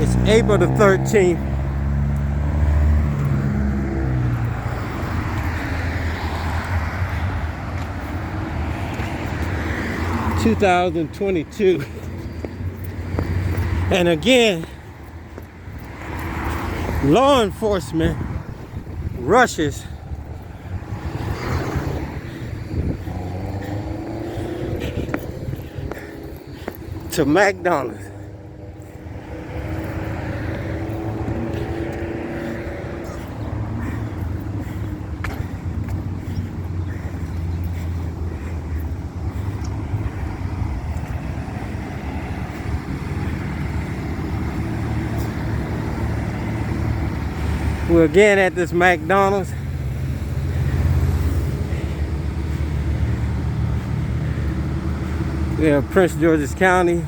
It's April the 13th. (2022) and again, law enforcement rushes to McDonald's. We're again at this McDonald's. We have Prince George's County.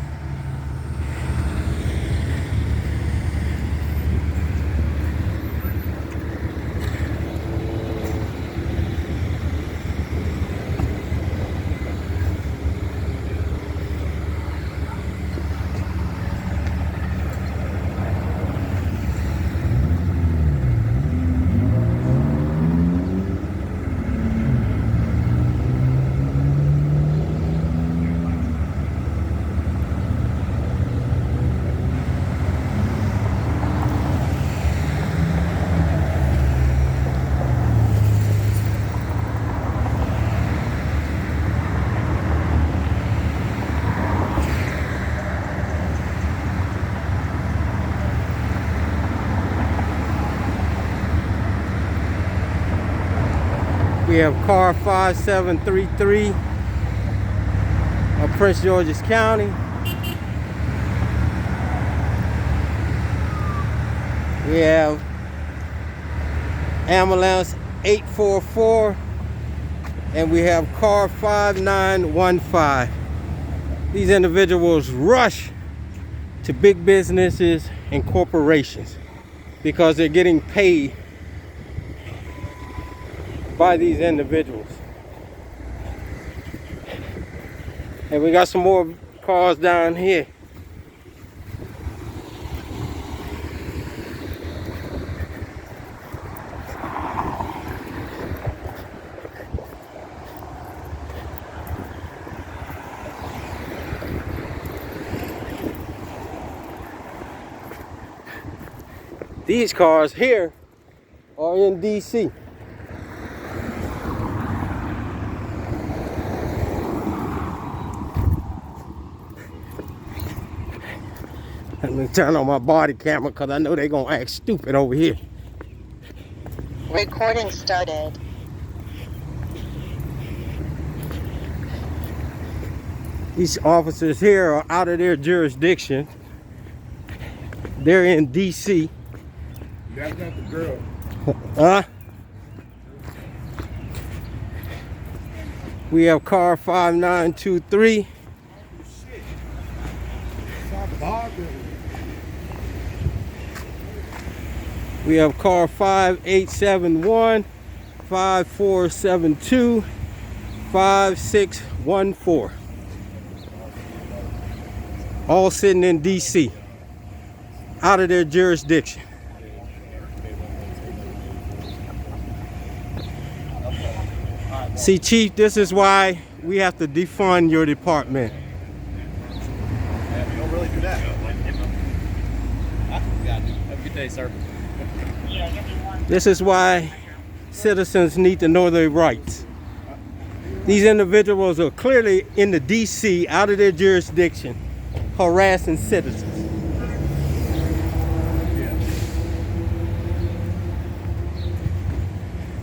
We have car 5733 of Prince George's County. We have ambulance 844, and we have car 5915. These individuals rush to big businesses and corporations because they're getting paid by these individuals. And we got some more cars down here. These cars here are in DC. Let me turn on my body camera because I know they're going to act stupid over here. Recording started. These officers here are out of their jurisdiction. They're in DC. That's not the girl. Huh? We have car 5923. We have car 5871, 5472, 5614. All sitting in DC, out of their jurisdiction. See, Chief, this is why we have to defund your department. Yeah, we don't really do that. Have a good day, sir. This is why citizens need to know their rights. These individuals are clearly in the DC, out of their jurisdiction, harassing citizens.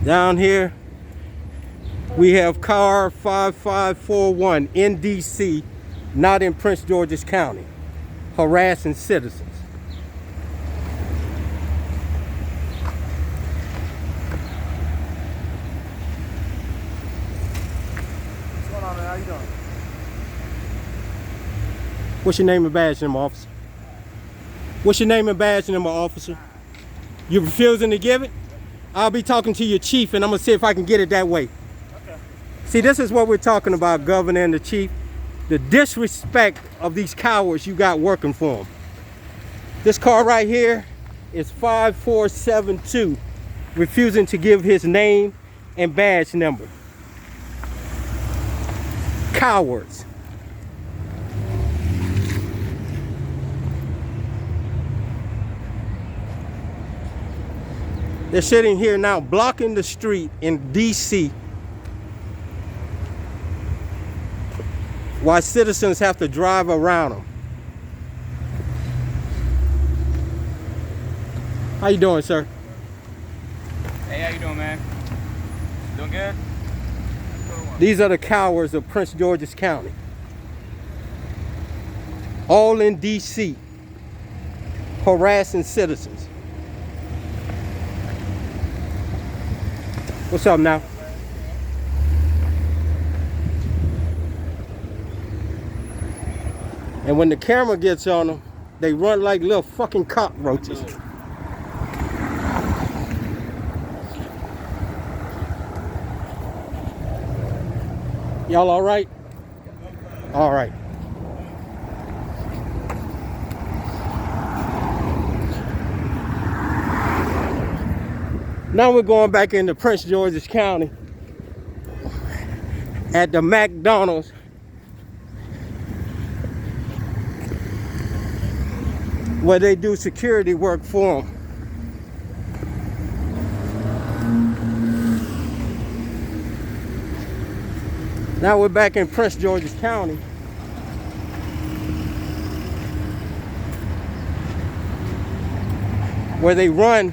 Down here, we have car 5541 in DC, not in Prince George's County, harassing citizens. What's going on, man? How you doing? What's your name and badge number, officer? What's your name and badge number, officer? You refusing to give it? I'll be talking to your chief, and I'm gonna see if I can get it that way. Okay. See, this is what we're talking about, Governor and the chief. The disrespect of these cowards you got working for them. This car right here is 5472, refusing to give his name and badge number. Cowards. They're sitting here now blocking the street in DC while citizens have to drive around them. How you doing, sir? Hey, how you doing, man? Doing good? These are the cowards of Prince George's County. All in DC, harassing citizens. What's up now? And when the camera gets on them, they run like little fucking cockroaches. Y'all all right? All right. Now we're going back into Prince George's County at the McDonald's where they do security work for them. Now we're back in Prince George's County where they run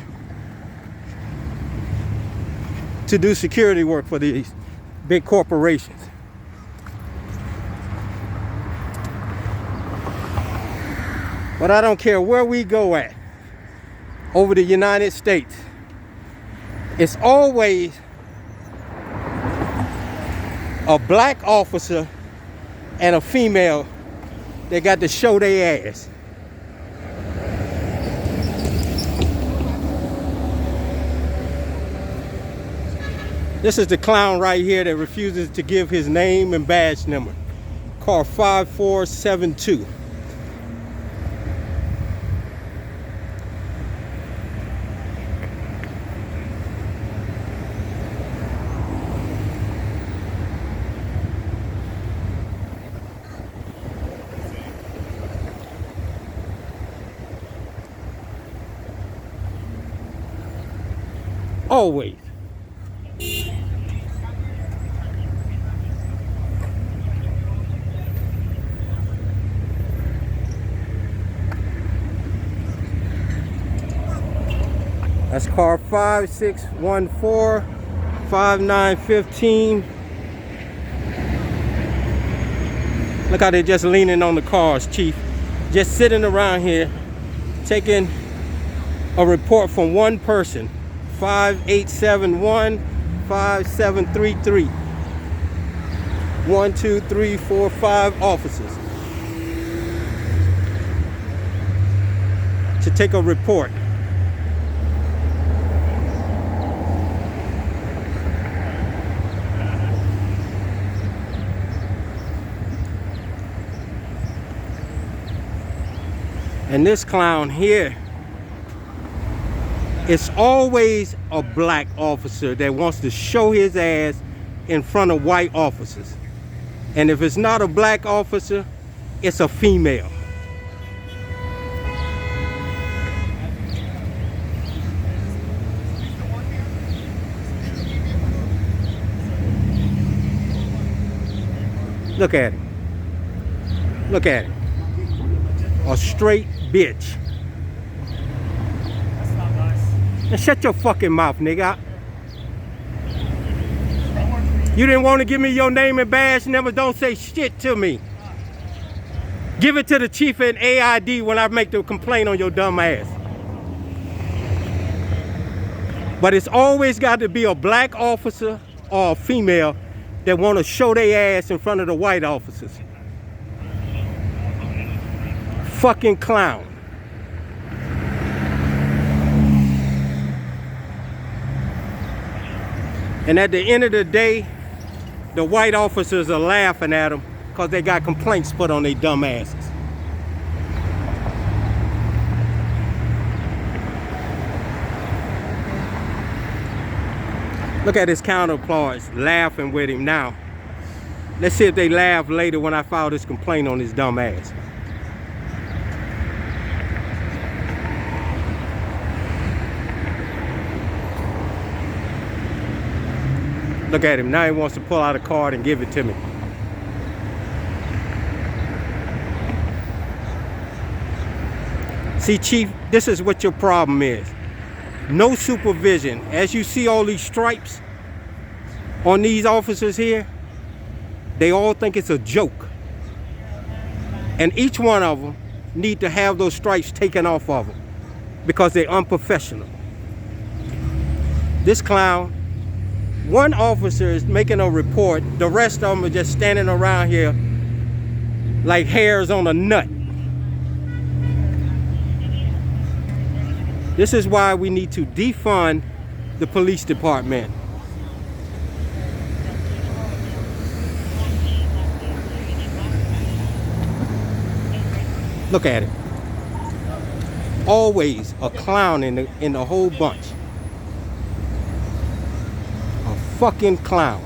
to do security work for these big corporations. But I don't care where we go at over the United States, it's always a black officer and a female that got to show their ass. This is the clown right here that refuses to give his name and badge number. Car 5472. Always. That's car 5614 5915. Look how they're just leaning on the cars, Chief. Just sitting around here taking a report from one person. 5871 5733. 1, 2, 3, 4, 5 officers to take a report. And this clown here, it's always a black officer that wants to show his ass in front of white officers. And if it's not a black officer, it's a female. Look at him. Look at him. A straight bitch. That's not nice. And shut your fucking mouth, nigga. You didn't want to give me your name and badge number, don't say shit to me. Give it to the chief at AID when I make the complaint on your dumb ass. But it's always got to be a black officer or a female that want to show their ass in front of the white officers. Fucking clown. And at the end of the day, the white officers are laughing at them because they got complaints put on their dumb asses. Look at his counterparts laughing with him now. Let's see if they laugh later when I file this complaint on his dumb ass. Look at him. Now he wants to pull out a card and give it to me. See, Chief, this is what your problem is. No supervision. As you see all these stripes on these officers here, they all think it's a joke. And each one of them need to have those stripes taken off of them because they're unprofessional. This clown, one officer is making a report, the rest of them are just standing around here like hairs on a nut. This is why we need to defund the police department. Look at it. Always a clown in the whole bunch. A fucking clown.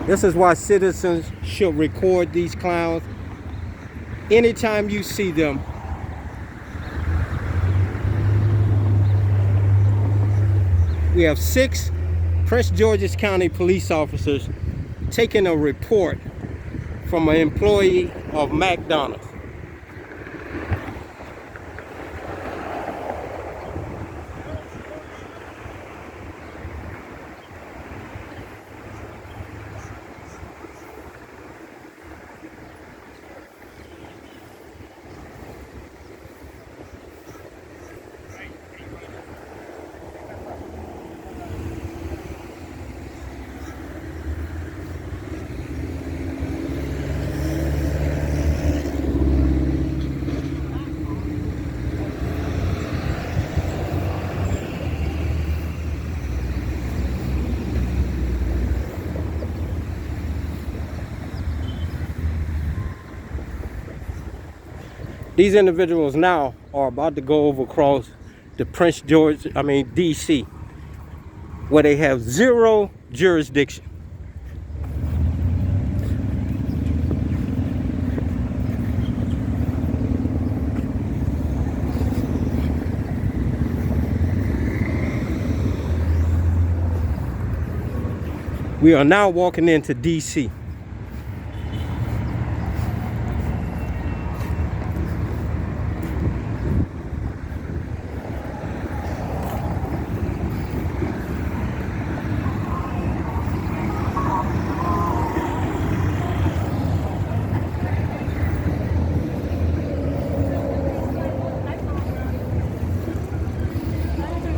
This is why citizens should record these clowns. Anytime you see them, we have 6 Prince George's County police officers taking a report from an employee of McDonald's. These individuals now are about to go over across the DC, where they have 0 jurisdiction. We are now walking into DC.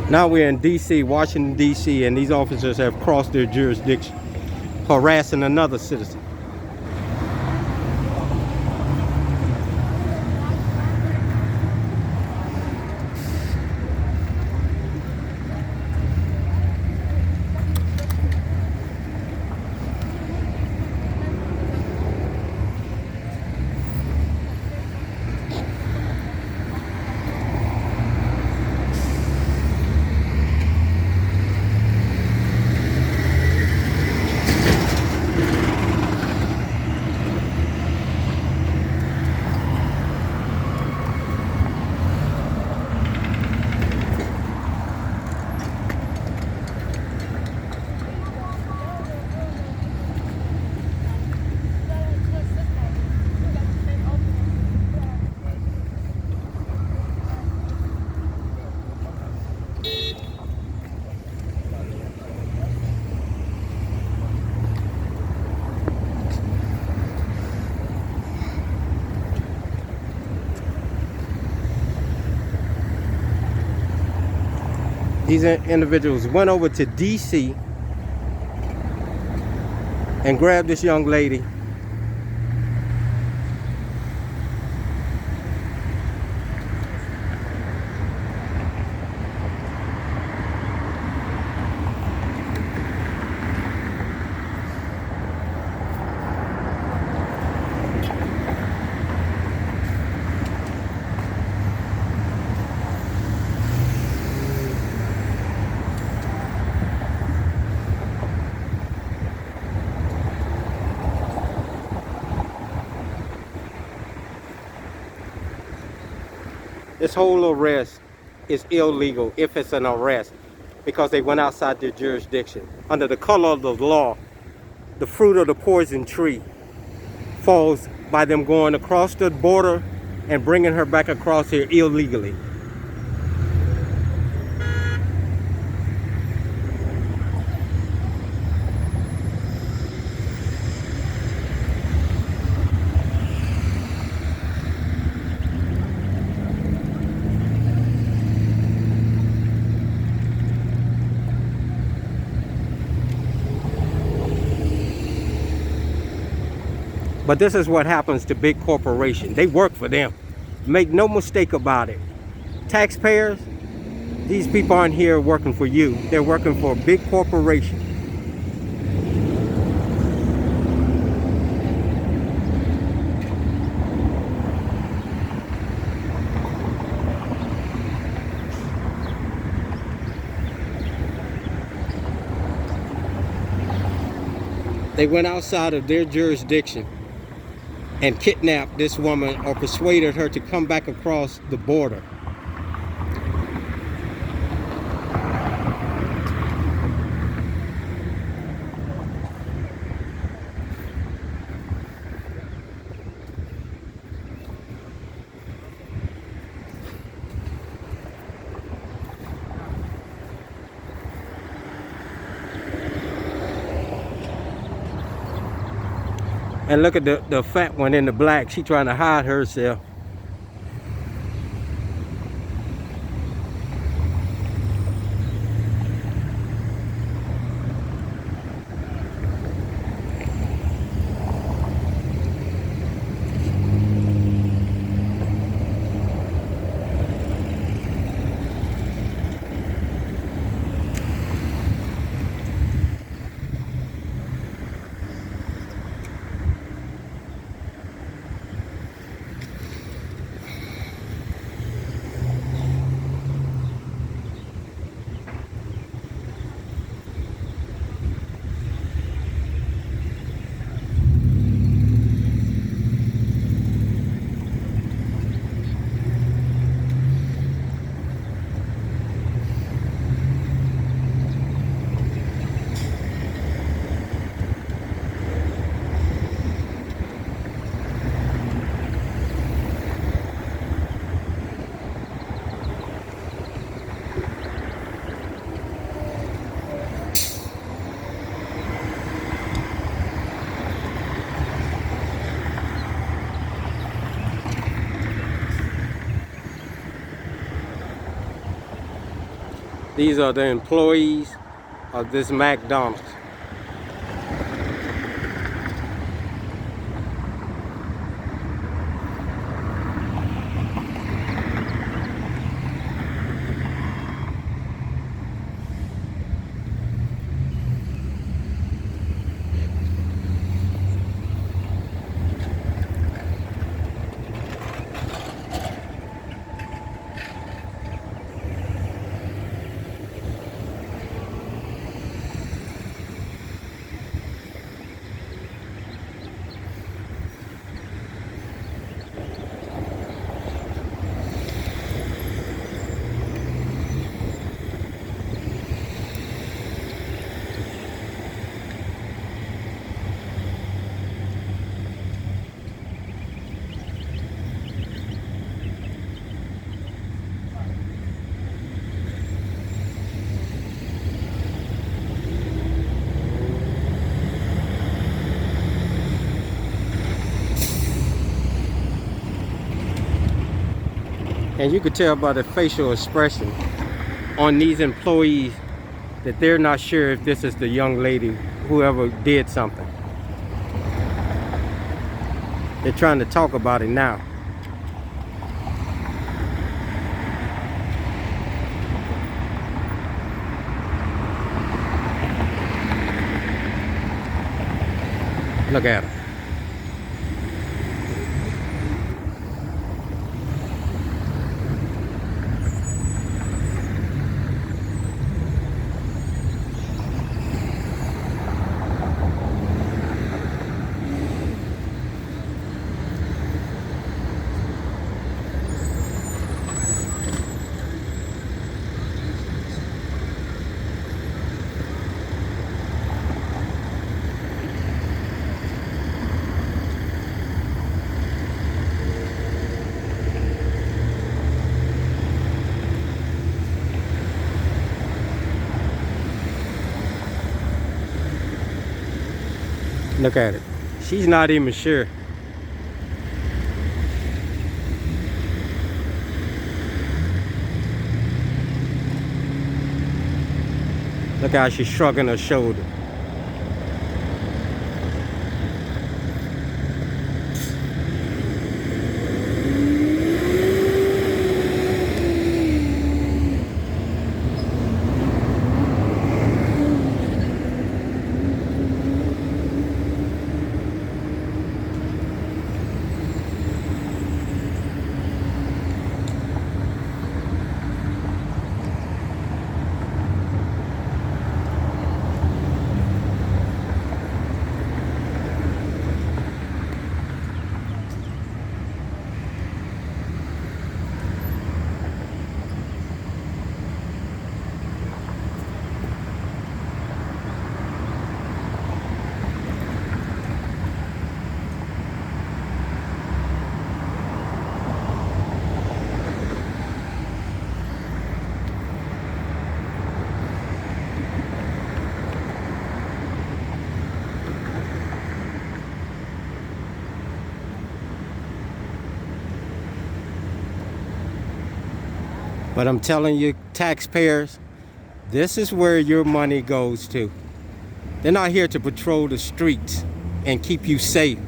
Now we're in DC, Washington, DC, and these officers have crossed their jurisdiction, harassing another citizen. These individuals went over to DC and grabbed this young lady This whole arrest is illegal if it's an arrest because they went outside their jurisdiction. Under the color of the law, the fruit of the poison tree falls by them going across the border and bringing her back across here illegally. But this is what happens to big corporations. They work for them. Make no mistake about it. Taxpayers, these people aren't here working for you. They're working for a big corporation. They went outside of their jurisdiction and kidnapped this woman or persuaded her to come back across the border. And look at the fat one in the black. She trying to hide herself. These are the employees of this McDonald's. And you could tell by the facial expression on these employees that they're not sure if this is the young lady, whoever did something. They're trying to talk about it now. Look at her. Look at it. She's not even sure. Look how she's shrugging her shoulder. But I'm telling you, taxpayers, this is where your money goes to. They're not here to patrol the streets and keep you safe.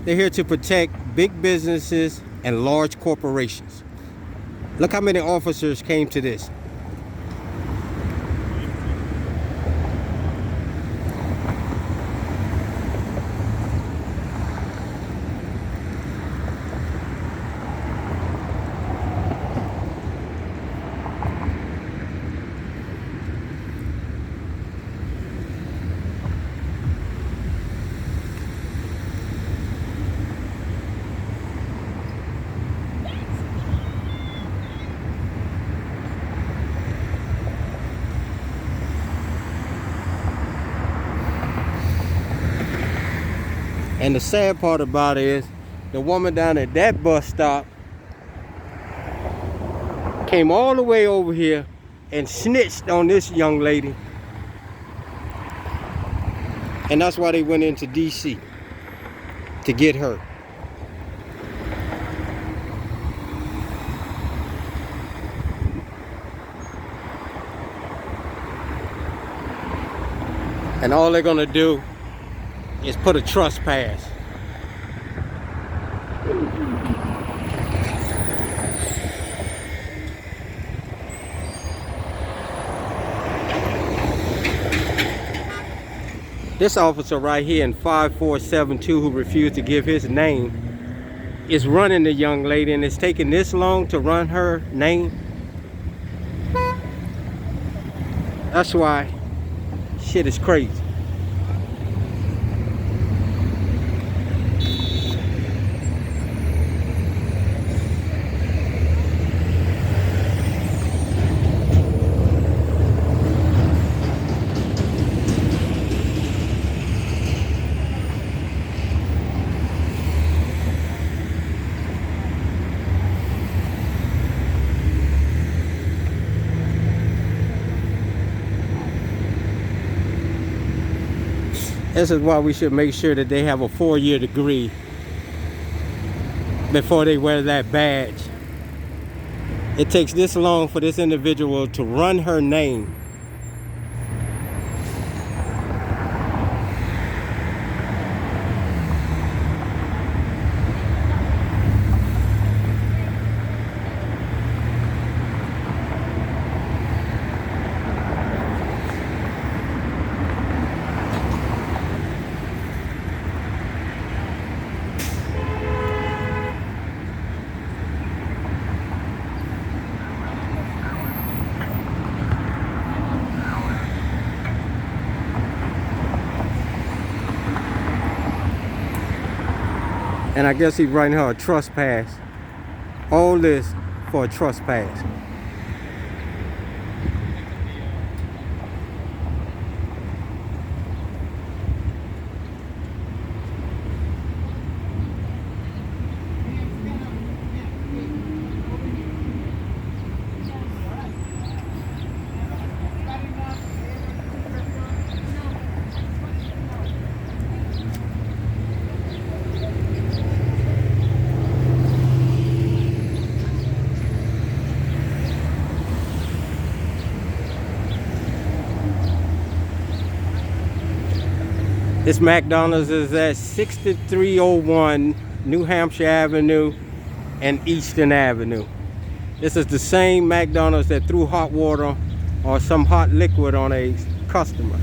They're here to protect big businesses and large corporations. Look how many officers came to this. And the sad part about it is the woman down at that bus stop came all the way over here and snitched on this young lady. And that's why they went into DC, to get her. And all they're gonna do is put a trespass. This officer right here in 5472 who refused to give his name is running the young lady, and it's taking this long to run her name. That's why shit is crazy. This is why we should make sure that they have a 4-year degree before they wear that badge. It takes this long for this individual to run her name. And I guess he's writing her a trespass. All this for a trespass. This McDonald's is at 6301 New Hampshire Avenue and Eastern Avenue. This is the same McDonald's that threw hot water or some hot liquid on a customer.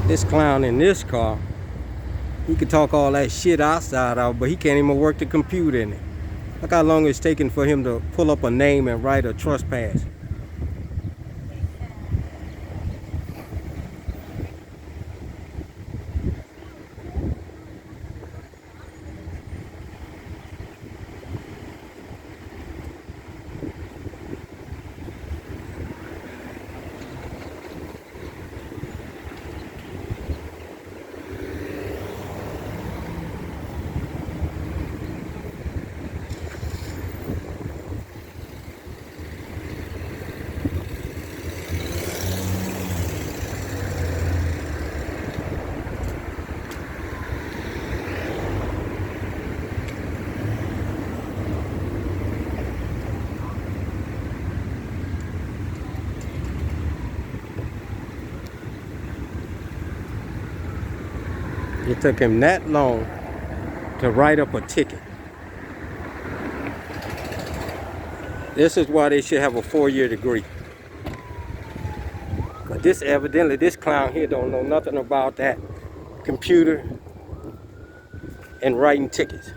This clown in this car, he could talk all that shit outside of, but he can't even work the computer in it. Look how long it's taken for him to pull up a name and write a trespass. It took him that long to write up a ticket. This is why they should have a 4-year degree. Cause this clown here don't know nothing about that computer and writing tickets.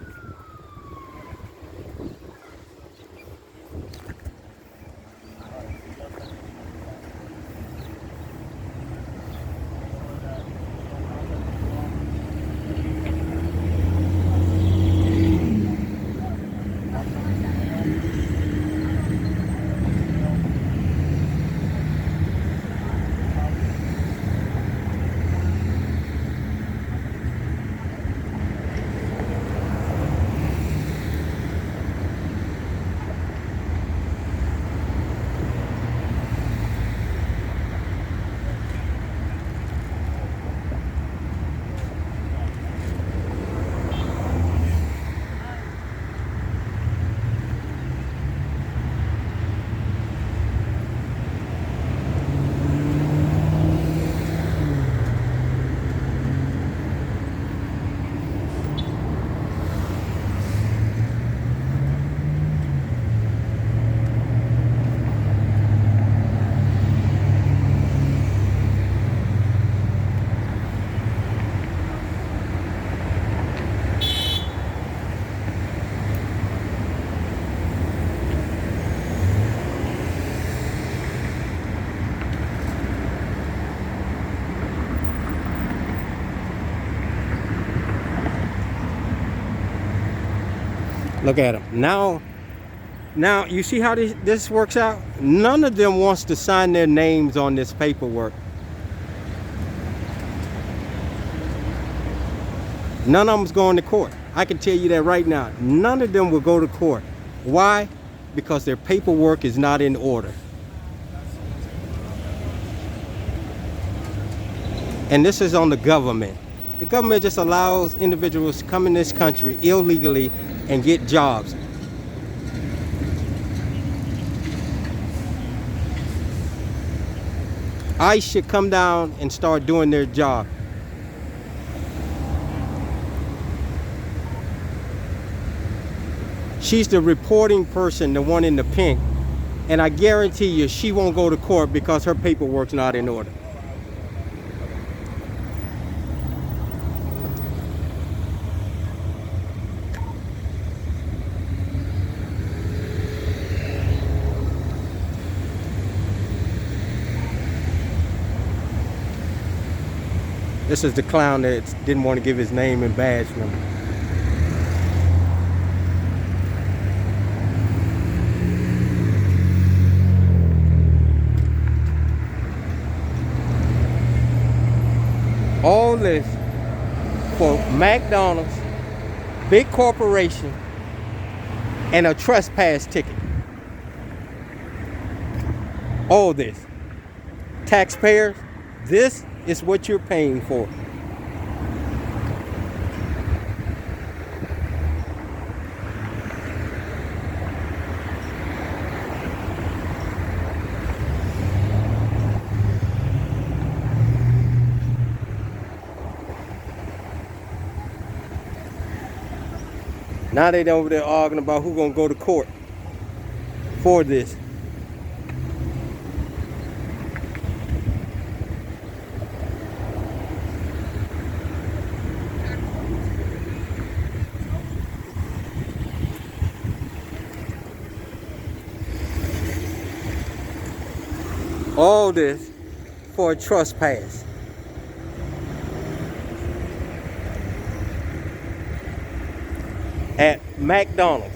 Look at them. Now you see how this works out? None of them wants to sign their names on this paperwork. None of them's going to court. I can tell you that right now. None of them will go to court. Why? Because their paperwork is not in order. And this is on the government. The government just allows individuals to come in this country illegally and get jobs. ICE should come down and start doing their job. She's the reporting person, the one in the pink, and I guarantee you she won't go to court because her paperwork's not in order. This is the clown that didn't want to give his name and badge number. All this for McDonald's, big corporation, and a trespass ticket. All this. Taxpayers, this is what you're paying for. Now they over there arguing about who's gonna go to court for this. All this for a trespass. At McDonald's.